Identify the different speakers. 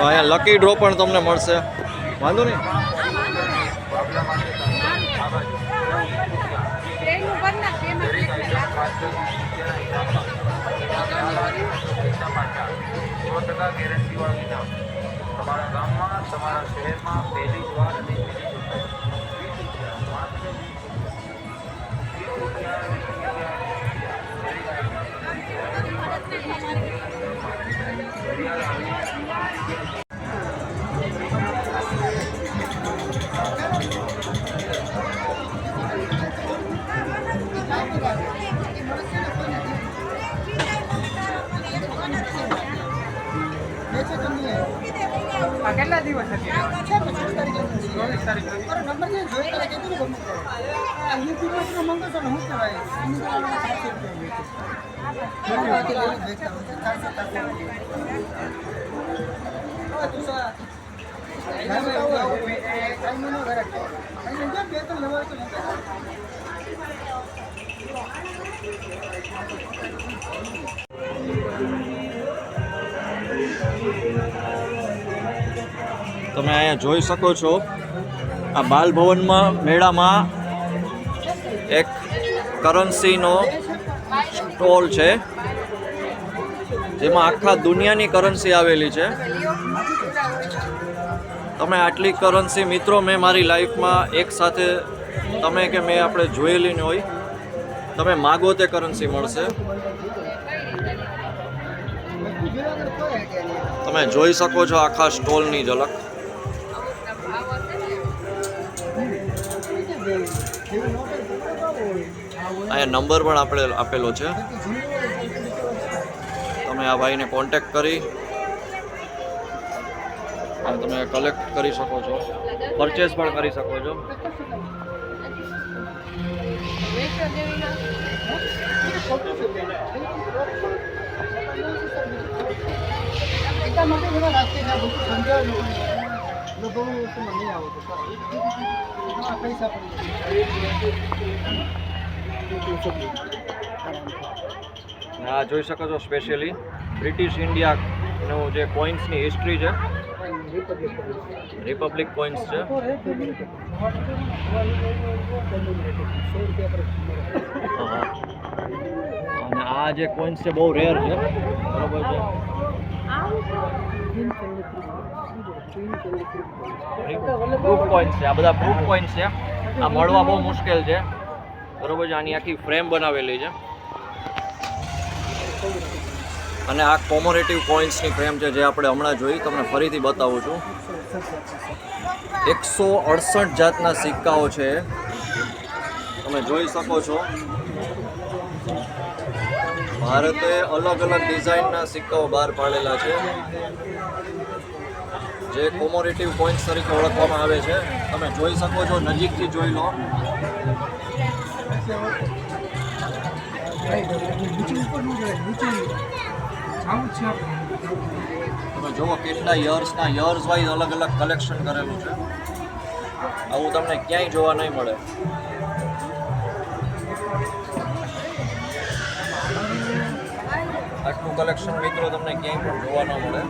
Speaker 1: અહીંયા lucky draw પણ તમને મળશે, વાંધો નહીં.
Speaker 2: તમારા ગામમાં, તમારા શહેરમાં પહેલી જ વાર અને
Speaker 3: કેટલા દિવસ હતી? 24 તારીખે. નંબર છે જોઈ તારીખે કેટલું ગમે આ યુપીનો મંગો છો ને હું કહેવાય
Speaker 1: તમે અહીંયા જોઈ શકો છો, આ બાલ ભવનમાં મેળામાં એક કરન્સીનો સ્ટોલ છે જેમાં આખા દુનિયાની કરન્સી આવેલી છે. તમે આટલી કરન્સી મિત્રો મેં મારી લાઈફમાં એક સાથે તમે કે મેં આપણે જોયેલી ન હોય. તમે માગો તે કરન્સી મળશે. તમે જોઈ શકો છો આખા સ્ટોલની ઝલક. અહીંયા નંબર પણ આપણે આપેલો છે. તમે આ ભાઈને કોન્ટેક્ટ કરી અને તમે કલેક્ટ કરી શકો છો, પરચેસ પણ કરી શકો છો. આ જોઈ શકો છો સ્પેશિયલી બ્રિટિશ ઇન્ડિયાનું જે કોઇન્સની હિસ્ટ્રી છે, રિપબ્લિક કોઇન્સ છે. અને આ જે કોઇન્સ છે બહુ રેર છે, બરોબર છે. પ્રૂફ કોઇન્સ છે, આ બધા પ્રૂફ કોઇન્સ છે. આ મળવા બહુ મુશ્કેલ છે, બરોબર છે. આની આખી ફ્રેમ બનાવેલી છે અને આ કોમોરેટિવ કોઇન્સની ફ્રેમ છે જે આપણે હમણાં જોઈ. તમને ફરીથી બતાવું છું. 168 જાતના સિક્કાઓ છે, તમે જોઈ શકો છો. ભારતે અલગ અલગ ડિઝાઇનના સિક્કાઓ બહાર પાડેલા છે જે કોમોરેટિવ કોઇન્સ તરીકે ઓળખવામાં આવે છે. તમે જોઈ શકો છો, નજીકથી જોઈ લો. તમે જુઓ કેટલા યર્સ વાઇઝ અલગ અલગ કલેક્શન કરેલું છે. આવું તમને ક્યાંય જોવા નહીં મળે. આટલું કલેક્શન મિત્રો તમને ક્યાંય પણ જોવા ન મળે.